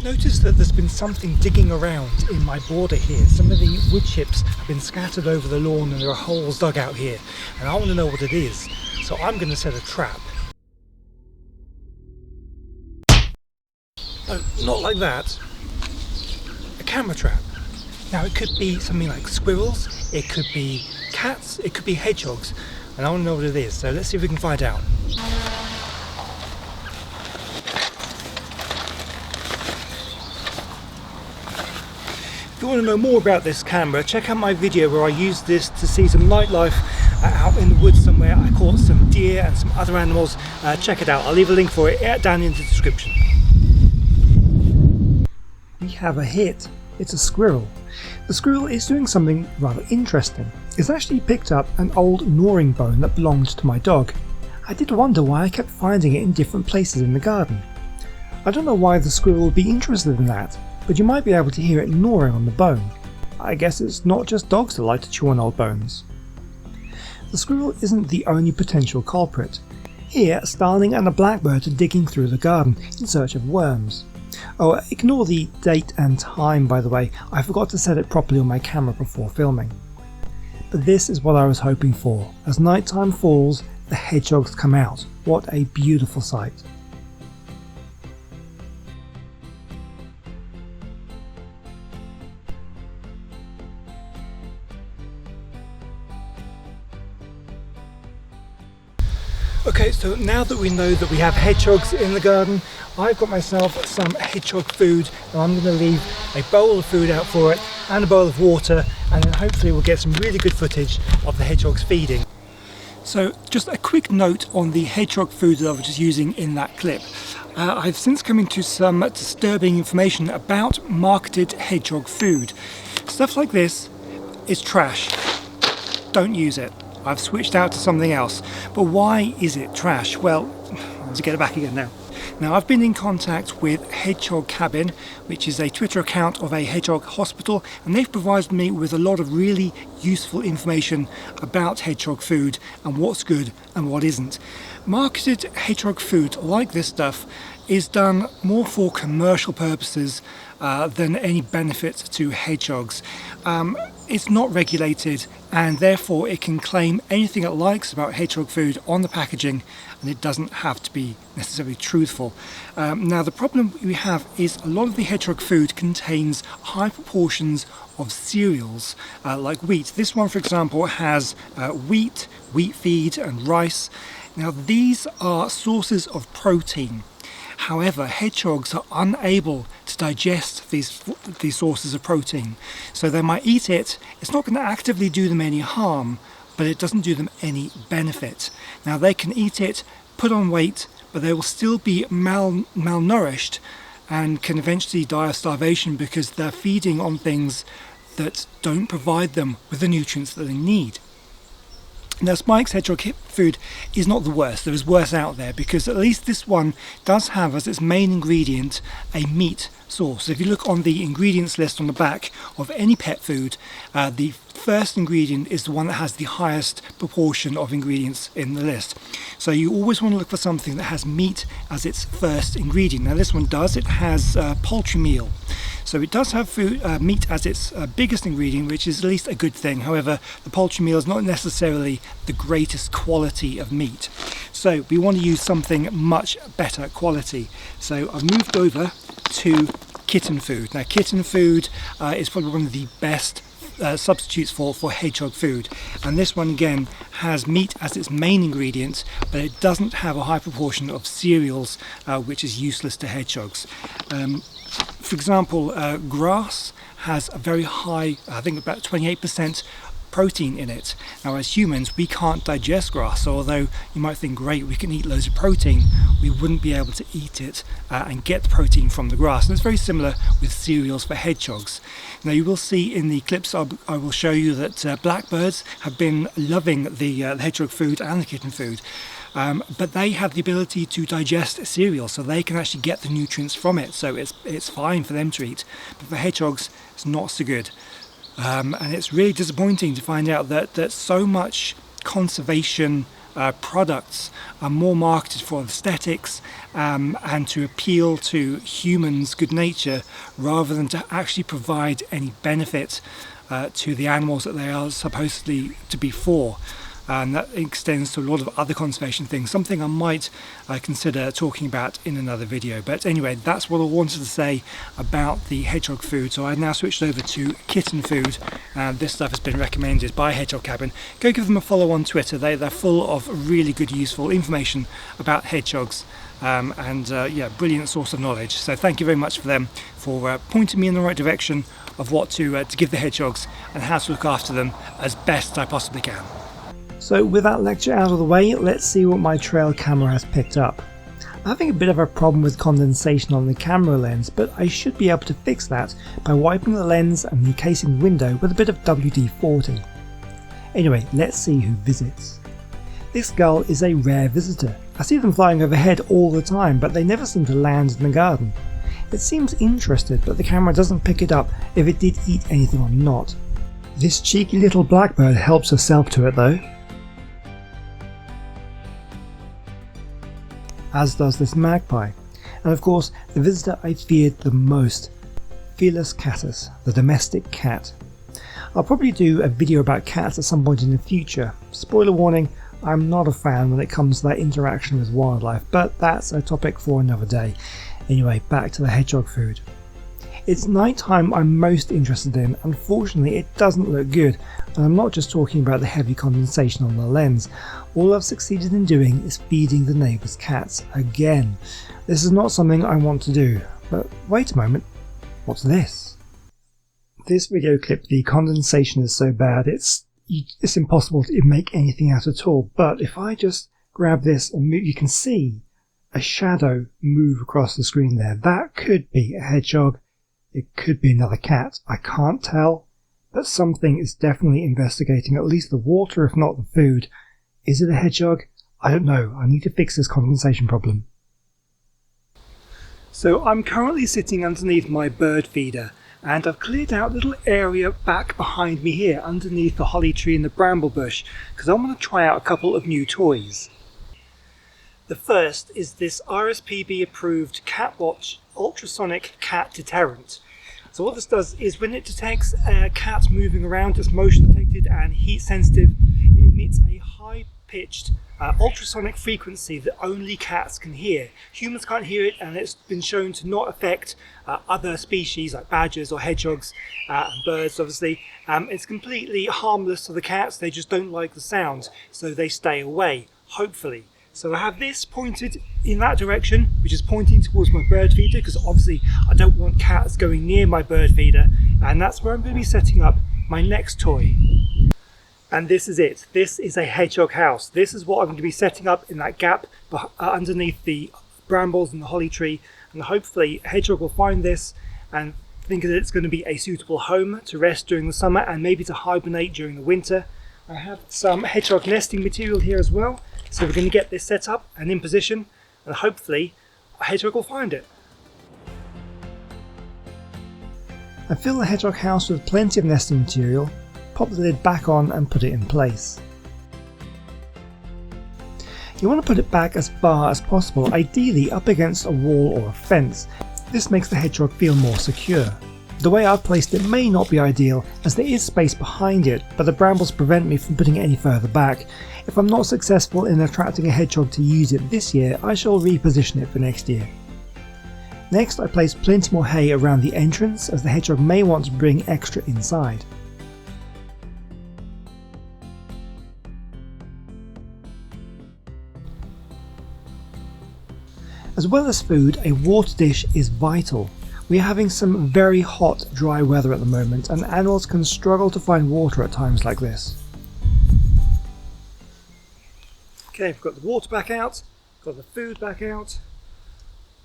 noticed that there's been something digging around in my border here. Some of the wood chips have been scattered over the lawn and there are holes dug out here, and I want to know what it is, so I'm going to set a trap. Oh, not like that. A camera trap. Now it could be something like squirrels, it could be cats, it could be hedgehogs, and I want to know what it is, so let's see if we can find out. If you want to know more about this camera, check out my video where I used this to see some nightlife out in the woods somewhere. I caught some deer and some other animals. Check it out. I'll leave a link for it down in the description. We have a hit. It's a squirrel. The squirrel is doing something rather interesting. It's actually picked up an old gnawing bone that belonged to my dog. I did wonder why I kept finding it in different places in the garden. I don't know why the squirrel would be interested in that, but you might be able to hear it gnawing on the bone. I guess it's not just dogs that like to chew on old bones. The squirrel isn't the only potential culprit. Here, a starling and a blackbird are digging through the garden in search of worms. Oh, ignore the date and time, by the way. I forgot to set it properly on my camera before filming. But this is what I was hoping for. As nighttime falls, the hedgehogs come out. What a beautiful sight. Okay, so now that we know that we have hedgehogs in the garden, I've got myself some hedgehog food, and I'm going to leave a bowl of food out for it and a bowl of water, and then hopefully we'll get some really good footage of the hedgehogs feeding. So just a quick note on the hedgehog food that I was just using in that clip. I've since come into some disturbing information about marketed hedgehog food. Stuff like this is trash. Don't use it. I've switched out to something else. But why is it trash? Well, let's get it back again now. Now, I've been in contact with Hedgehog Cabin, which is a Twitter account of a hedgehog hospital, and they've provided me with a lot of really useful information about hedgehog food and what's good and what isn't. Marketed hedgehog food like this stuff is done more for commercial purposes than any benefit to hedgehogs. It's not regulated, and therefore it can claim anything it likes about hedgehog food on the packaging, and it doesn't have to be necessarily truthful. Now, the problem we have is a lot of the hedgehog food contains high proportions of cereals like wheat. This one, for example, has wheat feed and rice. Now, these are sources of protein. However, hedgehogs are unable to digest these sources of protein. So they might eat it. It's not going to actively do them any harm, but it doesn't do them any benefit. Now, they can eat it, put on weight, but they will still be malnourished and can eventually die of starvation because they're feeding on things that don't provide them with the nutrients that they need. Now, Spike's hedgehog food is not the worst. There is worse out there, because at least this one does have as its main ingredient a meat source. So if you look on the ingredients list on the back of any pet food, the first ingredient is the one that has the highest proportion of ingredients in the list. So you always want to look for something that has meat as its first ingredient. Now, this one does. It has poultry meal. So it does have meat as its biggest ingredient, which is at least a good thing. However, the poultry meal is not necessarily the greatest quality of meat. So we want to use something much better quality. So I've moved over to kitten food. Now, kitten food is probably one of the best substitutes for hedgehog food, and this one again has meat as its main ingredient, but it doesn't have a high proportion of cereals, which is useless to hedgehogs. For example, grass has a very high, I think about 28% protein in it. Now, as humans, we can't digest grass, so although you might think, great, we can eat loads of protein, we wouldn't be able to eat it and get the protein from the grass. And it's very similar with cereals for hedgehogs. Now, you will see in the clips I will show you that blackbirds have been loving the hedgehog food and the kitten food. But they have the ability to digest cereal, so they can actually get the nutrients from it, so it's fine for them to eat. But for hedgehogs, it's not so good. And it's really disappointing to find out that so much conservation products are more marketed for aesthetics and to appeal to humans' good nature rather than to actually provide any benefit to the animals that they are supposedly to be for. And that extends to a lot of other conservation things, something I might consider talking about in another video. But anyway, that's what I wanted to say about the hedgehog food. So I've now switched over to kitten food. This stuff has been recommended by Hedgehog Cabin. Go give them a follow on Twitter. They're full of really good, useful information about hedgehogs. Yeah, brilliant source of knowledge. So thank you very much for them for pointing me in the right direction of what to give the hedgehogs and how to look after them as best I possibly can. So with that lecture out of the way, let's see what my trail camera has picked up. I'm having a bit of a problem with condensation on the camera lens, but I should be able to fix that by wiping the lens and the casing window with a bit of WD-40. Anyway, let's see who visits. This gull is a rare visitor. I see them flying overhead all the time, but they never seem to land in the garden. It seems interested, but the camera doesn't pick it up if it did eat anything or not. This cheeky little blackbird helps herself to it though. As does this magpie, and of course the visitor I feared the most, Felis catus, the domestic cat. I'll probably do a video about cats at some point in the future. Spoiler warning, I'm not a fan when it comes to that interaction with wildlife, but that's a topic for another day. Anyway, back to the hedgehog food. It's nighttime I'm most interested in. Unfortunately, it doesn't look good, and I'm not just talking about the heavy condensation on the lens. All I've succeeded in doing is feeding the neighbour's cats again. This is not something I want to do, but wait a moment, what's this? This video clip, the condensation is so bad it's impossible to make anything out at all, but if I just grab this and move, you can see a shadow move across the screen there. That could be a hedgehog. It could be another cat. I can't tell, but something is definitely investigating at least the water, if not the food. Is it a hedgehog? I don't know. I need to fix this condensation problem. So I'm currently sitting underneath my bird feeder, and I've cleared out a little area back behind me here underneath the holly tree and the bramble bush because I want to try out a couple of new toys. The first is this RSPB approved CatWatch ultrasonic cat deterrent. So what this does is when it detects a cat moving around, it's motion detected and heat sensitive, it emits a high pitched ultrasonic frequency that only cats can hear. Humans can't hear it, and it's been shown to not affect other species like badgers or hedgehogs and birds obviously. It's completely harmless to the cats, they just don't like the sound, so they stay away, hopefully. So I have this pointed in that direction, which is pointing towards my bird feeder, because obviously I don't want cats going near my bird feeder, and that's where I'm going to be setting up my next toy. And this is it. This is a hedgehog house. This is what I'm going to be setting up in that gap underneath the brambles and the holly tree, and hopefully a hedgehog will find this and think that it's going to be a suitable home to rest during the summer and maybe to hibernate during the winter. I have some hedgehog nesting material here as well. So we're going to get this set up and in position, and hopefully a hedgehog will find it. I fill the hedgehog house with plenty of nesting material, pop the lid back on and put it in place. You want to put it back as far as possible, ideally up against a wall or a fence. This makes the hedgehog feel more secure. The way I've placed it may not be ideal, as there is space behind it, but the brambles prevent me from putting it any further back. If I'm not successful in attracting a hedgehog to use it this year, I shall reposition it for next year. Next, I place plenty more hay around the entrance, as the hedgehog may want to bring extra inside. As well as food, a water dish is vital. We are having some very hot, dry weather at the moment, and animals can struggle to find water at times like this. Okay, I've got the water back out, got the food back out.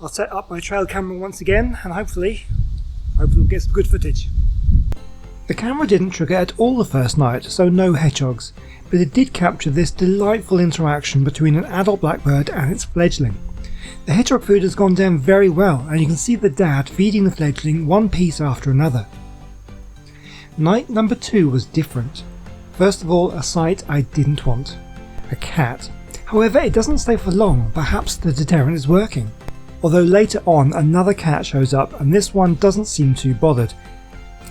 I'll set up my trail camera once again, and hopefully we'll get some good footage. The camera didn't trigger at all the first night, so no hedgehogs, but it did capture this delightful interaction between an adult blackbird and its fledgling. The hedgehog food has gone down very well, and you can see the dad feeding the fledgling one piece after another. Night number 2 was different. First of all, a sight I didn't want. A cat However, it doesn't stay for long. Perhaps the deterrent is working. Although later on another cat shows up and this one doesn't seem too bothered.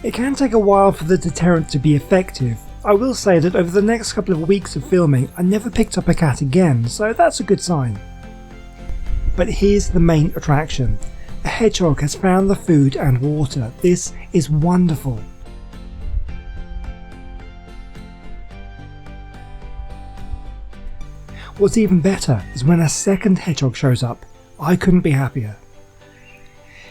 It can take a while for the deterrent to be effective. I will say that over the next couple of weeks of filming I never picked up a cat again, so that's a good sign. But here's the main attraction. A hedgehog has found the food and water. This is wonderful. What's even better is when a second hedgehog shows up. I couldn't be happier.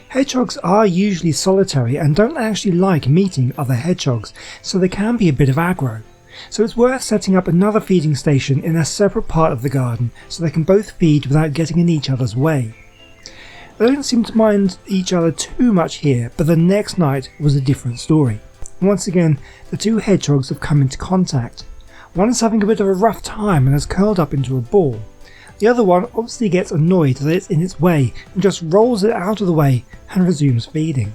Hedgehogs are usually solitary and don't actually like meeting other hedgehogs, so they can be a bit of aggro. So it's worth setting up another feeding station in a separate part of the garden so they can both feed without getting in each other's way. They don't seem to mind each other too much here, but the next night was a different story. Once again, the two hedgehogs have come into contact. One is having a bit of a rough time and has curled up into a ball. The other one obviously gets annoyed that it's in its way and just rolls it out of the way and resumes feeding.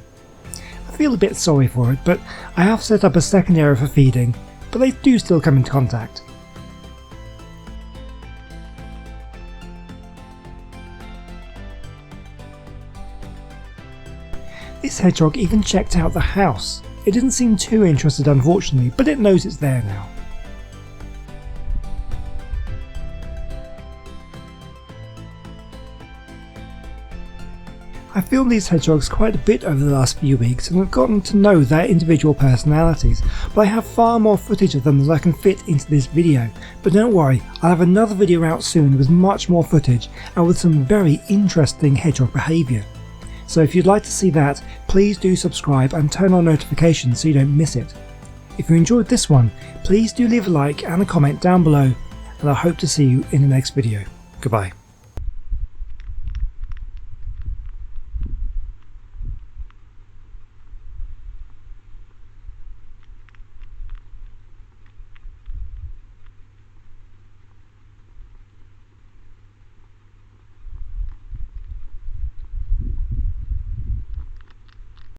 I feel a bit sorry for it, but I have set up a second area for feeding, but they do still come into contact. This hedgehog even checked out the house. It didn't seem too interested unfortunately, but it knows it's there now. I filmed these hedgehogs quite a bit over the last few weeks and have gotten to know their individual personalities, but I have far more footage of them than I can fit into this video. But don't worry, I'll have another video out soon with much more footage and with some very interesting hedgehog behaviour. So if you'd like to see that, please do subscribe and turn on notifications so you don't miss it. If you enjoyed this one, please do leave a like and a comment down below, and I hope to see you in the next video. Goodbye.